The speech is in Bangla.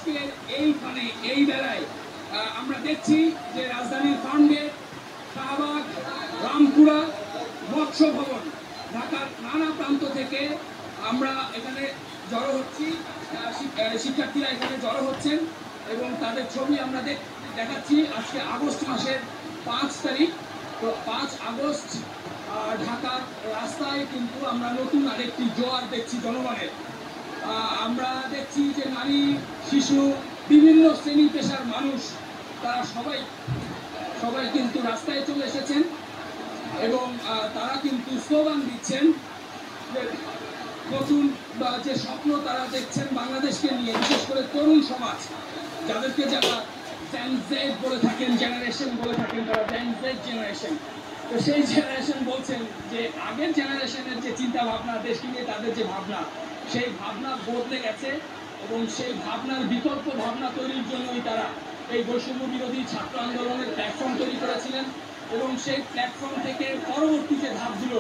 আজকে এইখানে এই বেলায় আমরা দেখছি যে রাজধানীর ফার্মগেট, শাহবাগ, রামপুরা, মৎস্য ভবন, ঢাকার নানা প্রান্ত থেকে আমরা এখানে জড়ো হচ্ছি। শিক্ষার্থীরা এখানে জড়ো হচ্ছেন এবং তাদের ছবি আমরা দেখাচ্ছি। আজকে আগস্ট মাসের 5 তারিখ। তো 5 আগস্ট ঢাকার রাস্তায় কিন্তু আমরা নতুন আরেকটি জোয়ার দেখছি জনগণের। আমরা দেখছি যে নারী, শিশু, বিভিন্ন শ্রেণী পেশার মানুষ তারা সবাই কিন্তু রাস্তায় চলে এসেছেন এবং তারা কিন্তু স্লোগান দিচ্ছেন যে নতুন যে স্বপ্ন তারা দেখছেন বাংলাদেশকে নিয়ে, বিশেষ করে তরুণ সমাজ, যাদেরকে যারা জেন জেড বলে থাকেন, জেনারেশন বলে থাকেন, তারা জেন জেড জেনারেশন। তো সেই জেনারেশন বলছেন যে আগের জেনারেশনের যে চিন্তা ভাবনা, দেশকে নিয়ে তাদের যে ভাবনা, সেই ভাবনা বদলে গেছে এবং সেই ভাবনার বিকল্প ভাবনা তৈরির জন্যই তারা এই বৈষম্য বিরোধী ছাত্র আন্দোলনের প্ল্যাটফর্ম তৈরি করেছিলেন এবং সেই প্ল্যাটফর্ম থেকে পরবর্তী যে ধাপগুলো